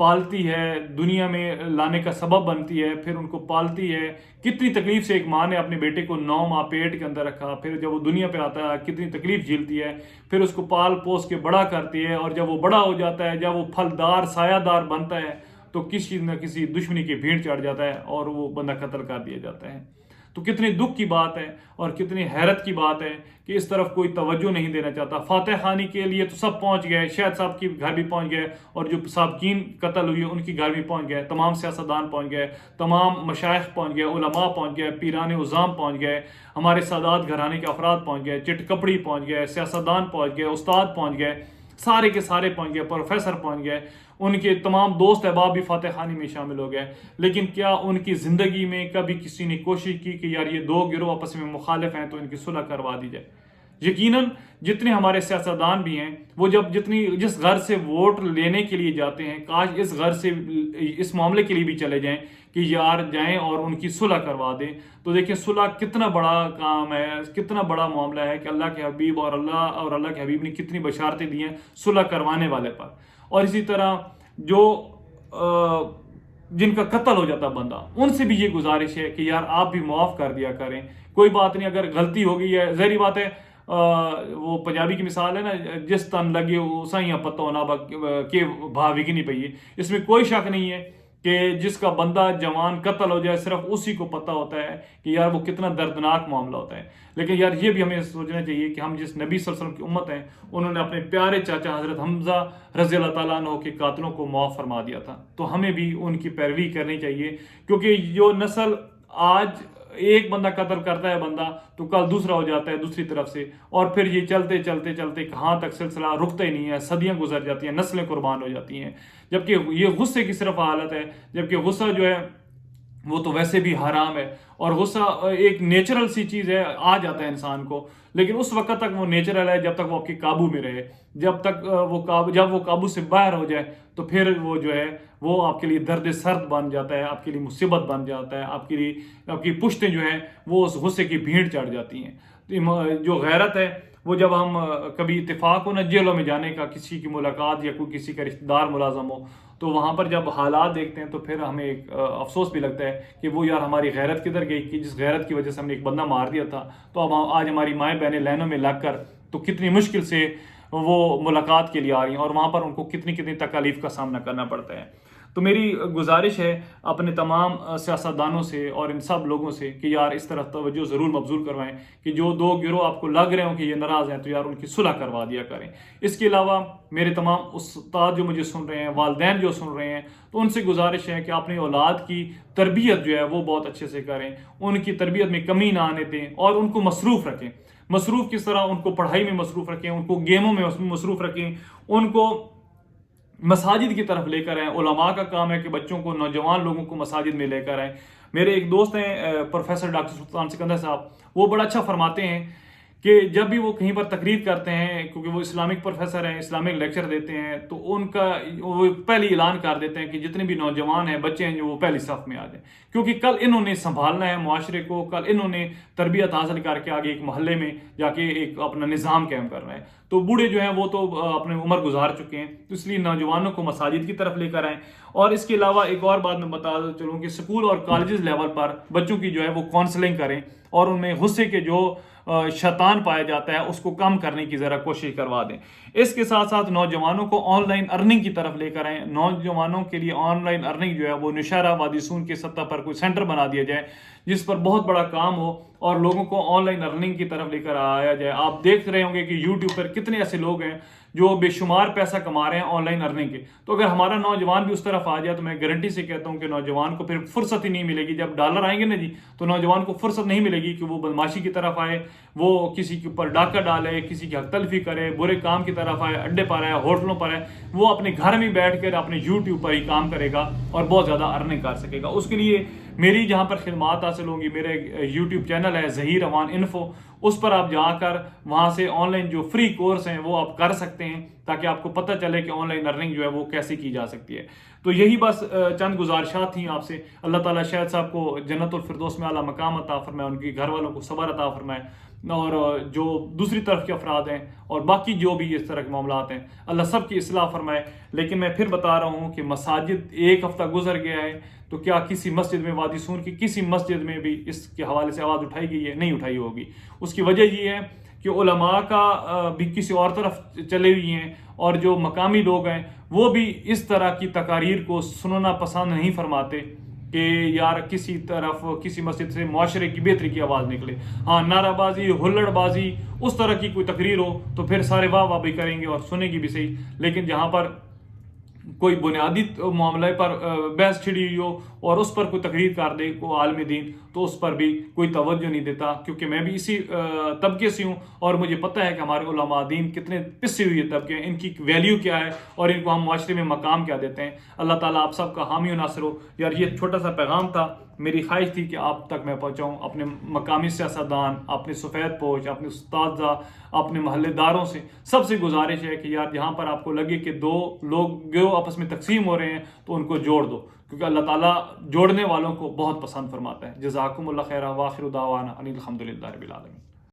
پالتی ہے، دنیا میں لانے کا سبب بنتی ہے، پھر ان کو پالتی ہے. کتنی تکلیف سے ایک ماں نے اپنے بیٹے کو 9 ماہ پیٹ کے اندر رکھا، پھر جب وہ دنیا پہ آتا ہے کتنی تکلیف جھیلتی ہے، پھر اس کو پال پوس کے بڑا کرتی ہے، اور جب وہ بڑا ہو جاتا ہے، جب وہ پھلدار سایہ دار بنتا ہے تو کسی نہ کسی دشمنی کی بھیڑ چڑھ جاتا ہے اور وہ بندہ قتل کر دیا جاتا ہے. تو کتنی دکھ کی بات ہے اور کتنی حیرت کی بات ہے کہ اس طرف کوئی توجہ نہیں دینا چاہتا. فاتح خانی کے لیے تو سب پہنچ گئے، شہد صاحب کی گھر بھی پہنچ گئے، اور جو سابقین قتل ہوئی ان کی گھر بھی پہنچ گئے، تمام سیاستدان پہنچ گئے، تمام مشائخ پہنچ گئے، علماء پہنچ گئے، پیران عظام پہنچ گئے، ہمارے سادات گھرانے کے افراد پہنچ گئے، چٹ کپڑی پہنچ گئے، سیاستدان پہنچ گئے، استاد پہنچ گئے، سارے کے سارے پہنچ گئے، پروفیسر پہنچ گئے، ان کے تمام دوست احباب بھی فاتح خانی میں شامل ہو گئے. لیکن کیا ان کی زندگی میں کبھی کسی نے کوشش کی کہ یار یہ دو گروہ آپس میں مخالف ہیں تو ان کی صلح کروا دی جائے؟ یقیناً جتنے ہمارے سیاستدان بھی ہیں وہ جس گھر سے ووٹ لینے کے لیے جاتے ہیں، کاش اس گھر سے اس معاملے کے لیے بھی چلے جائیں کہ یار جائیں اور ان کی صلح کروا دیں. تو دیکھیں صلح کتنا بڑا کام ہے، کتنا بڑا معاملہ ہے کہ اللہ کے حبیب اور اللہ کے حبیب نے کتنی بشارتیں دی ہیں صلح کروانے والے پر. اور اسی طرح جو جن کا قتل ہو جاتا بندہ، ان سے بھی یہ گزارش ہے کہ یار آپ بھی معاف کر دیا کریں. کوئی بات نہیں، اگر غلطی ہو گئی ہے، ظاہری بات ہے، وہ پنجابی کی مثال ہے نا، جس تن لگے اسائی پتہ ہونا کہ بھا وکنی پئی. اس میں کوئی شک نہیں ہے کہ جس کا بندہ جوان قتل ہو جائے صرف اسی کو پتہ ہوتا ہے کہ یار وہ کتنا دردناک معاملہ ہوتا ہے. لیکن یار یہ بھی ہمیں سوچنا چاہیے کہ ہم جس نبی صلی اللہ علیہ وسلم کی امت ہیں، انہوں نے اپنے پیارے چاچا حضرت حمزہ رضی اللہ تعالیٰ عنہ کے قاتلوں کو معاف فرما دیا تھا. تو ہمیں بھی ان کی پیروی کرنی چاہیے، کیونکہ جو نسل آج ایک بندہ قتل کرتا ہے بندہ تو کل دوسرا ہو جاتا ہے دوسری طرف سے، اور پھر یہ چلتے چلتے چلتے کہاں تک سلسلہ رکتا ہی نہیں ہے، صدیاں گزر جاتی ہیں، نسلیں قربان ہو جاتی ہیں. جبکہ یہ غصے کی صرف حالت ہے، جبکہ غصہ جو ہے وہ تو ویسے بھی حرام ہے، اور غصہ ایک نیچرل سی چیز ہے، آ جاتا ہے انسان کو، لیکن اس وقت تک وہ نیچرل ہے جب تک وہ آپ کے قابو میں رہے. جب وہ قابو سے باہر ہو جائے تو پھر وہ جو ہے وہ آپ کے لیے درد سرد بن جاتا ہے، آپ کے لیے مصیبت بن جاتا ہے، آپ کی پشتیں جو ہیں وہ اس غصے کی بھیڑ چڑھ جاتی ہیں. جو غیرت ہے وہ جب ہم کبھی اتفاق ہو نا جیلوں میں جانے کا، کسی کی ملاقات یا کوئی کسی کا رشتہ دار ملازم ہو، تو وہاں پر جب حالات دیکھتے ہیں تو پھر ہمیں ایک افسوس بھی لگتا ہے کہ وہ یار ہماری غیرت کدھر گئی، کہ جس غیرت کی وجہ سے ہم نے ایک بندہ مار دیا تھا. تو اب آج ہماری مائیں بہنیں لائنوں میں لگ کر تو کتنی مشکل سے وہ ملاقات کے لیے آ رہی ہیں، اور وہاں پر ان کو کتنی تکالیف کا سامنا کرنا پڑتا ہے. تو میری گزارش ہے اپنے تمام سیاستدانوں سے اور ان سب لوگوں سے کہ یار اس طرح توجہ ضرور مبذول کروائیں کہ جو دو گروہ آپ کو لگ رہے ہوں کہ یہ ناراض ہیں تو یار ان کی صلح کروا دیا کریں. اس کے علاوہ میرے تمام استاد جو مجھے سن رہے ہیں، والدین جو سن رہے ہیں، تو ان سے گزارش ہے کہ اپنی اولاد کی تربیت جو ہے وہ بہت اچھے سے کریں، ان کی تربیت میں کمی نہ آنے دیں اور ان کو مصروف رکھیں. مصروف کس طرح؟ ان کو پڑھائی میں مصروف رکھیں، ان کو گیموں میں مصروف رکھیں، ان کو مساجد کی طرف لے کر آئیں. علماء کا کام ہے کہ بچوں کو، نوجوان لوگوں کو مساجد میں لے کر آئیں. میرے ایک دوست ہیں پروفیسر ڈاکٹر سلطان سکندر صاحب، وہ بڑا اچھا فرماتے ہیں کہ جب بھی وہ کہیں پر تقریر کرتے ہیں، کیونکہ وہ اسلامک پروفیسر ہیں، اسلامک لیکچر دیتے ہیں، تو وہ پہلے اعلان کر دیتے ہیں کہ جتنے بھی نوجوان ہیں، بچے ہیں، جو وہ پہلی صف میں آ جائیں، کیونکہ کل انہوں نے سنبھالنا ہے معاشرے کو، کل انہوں نے تربیت حاصل کر کے آگے ایک محلے میں جا کے ایک اپنا نظام قائم کرنا ہے. تو بوڑھے جو ہیں وہ تو اپنے عمر گزار چکے ہیں، تو اس لیے نوجوانوں کو مساجد کی طرف لے کر آئیں. اور اس کے علاوہ ایک اور بات میں بتا چلوں کہ سکول اور کالجز لیول پر بچوں کی جو ہے وہ کاؤنسلنگ کریں، اور ان میں غصے کے جو شیطان پایا جاتا ہے اس کو کم کرنے کی ذرا کوشش کروا دیں. اس کے ساتھ ساتھ نوجوانوں کو آن لائن ارننگ کی طرف لے کر آئیں. نوجوانوں کے لیے آن لائن ارننگ جو ہے وہ نشارہ وادی سون کی سطح پر کوئی سینٹر بنا دیا جائے جس پر بہت بڑا کام ہو اور لوگوں کو آن لائن ارننگ کی طرف لے کر آیا جائے. آپ دیکھ رہے ہوں گے کہ یوٹیوب پر کتنے ایسے لوگ ہیں جو بے شمار پیسہ کما رہے ہیں آن لائن ارننگ کے. تو اگر ہمارا نوجوان بھی اس طرف آ جائے تو میں گارنٹی سے کہتا ہوں کہ نوجوان کو پھر فرصت ہی نہیں ملے گی. جب ڈالر آئیں گے نا جی، تو نوجوان کو فرصت نہیں ملے گی کہ وہ بدماشی کی طرف آئے، وہ کسی کے اوپر ڈاکہ ڈالے، کسی کی حق تلفی کرے، برے کام کی طرف آئے، اڈے پر آئے، ہوٹلوں پر آئے. وہ اپنے گھر میں بیٹھ کر اپنے یوٹیوب پر ہی کام کرے گا اور بہت زیادہ ارننگ کر سکے گا. اس کے لیے میری جہاں پر خدمات حاصل ہوں گی، میرے یوٹیوب چینل ہے ظہیر امان انفو، اس پر آپ جا کر وہاں سے آن لائن جو فری کورس ہیں وہ آپ کر سکتے ہیں، تاکہ آپ کو پتہ چلے کہ آن لائن ارننگ جو ہے وہ کیسے کی جا سکتی ہے۔ تو یہی بس چند گزارشات تھیں آپ سے۔ اللہ تعالیٰ شاہد صاحب کو جنت الفردوس میں اعلیٰ مقام عطا فرمائے، ان کے گھر والوں کو صبر عطا فرمائے، اور جو دوسری طرف کے افراد ہیں اور باقی جو بھی اس طرح کے معاملات ہیں، اللہ سب کی اصلاح فرمائے۔ لیکن میں پھر بتا رہا ہوں کہ مساجد ایک ہفتہ گزر گیا ہے، تو کیا کسی مسجد میں، وادی سون کی کسی مسجد میں بھی اس کے حوالے سے آواز اٹھائی گئی ہے؟ نہیں اٹھائی ہوگی۔ اس کی وجہ یہ ہے کہ علماء کا بھی کسی اور طرف چلے ہوئی ہیں، اور جو مقامی لوگ ہیں وہ بھی اس طرح کی تقاریر کو سننا پسند نہیں فرماتے کہ یار کسی طرف کسی مسجد سے معاشرے کی بہتری کی آواز نکلے۔ ہاں، نعرہ بازی، ہلڑ بازی، اس طرح کی کوئی تقریر ہو تو پھر سارے واہ واہ بھی کریں گے اور سنیں گی بھی صحیح، لیکن جہاں پر کوئی بنیادی معاملے پر بحث چھڑی ہوئی ہو اور اس پر کوئی تقریر کر دے کوئی عالم دین، تو اس پر بھی کوئی توجہ نہیں دیتا، کیونکہ میں بھی اسی طبقے سے ہوں اور مجھے پتہ ہے کہ ہمارے علماء دین کتنے پسے ہوئے طبقے ہیں، ان کی ویلیو کیا ہے اور ان کو ہم معاشرے میں مقام کیا دیتے ہیں۔ اللہ تعالیٰ آپ سب کا حامی و ناصر ہو۔ یار یہ چھوٹا سا پیغام تھا، میری خواہش تھی کہ آپ تک میں پہنچاؤں، اپنے مقامی سیاستدان، اپنے سفید پوش، اپنے اساتذہ، اپنے محلے داروں سے سب سے گزارش ہے کہ یار جہاں پر آپ کو لگے کہ دو لوگ آپس میں تقسیم ہو رہے ہیں تو ان کو جوڑ دو، کیونکہ اللہ تعالیٰ جوڑنے والوں کو بہت پسند فرماتا ہے۔ جزاکم اللہ خیرا، واخر دعوانا ان الحمد للہ رب العالمین۔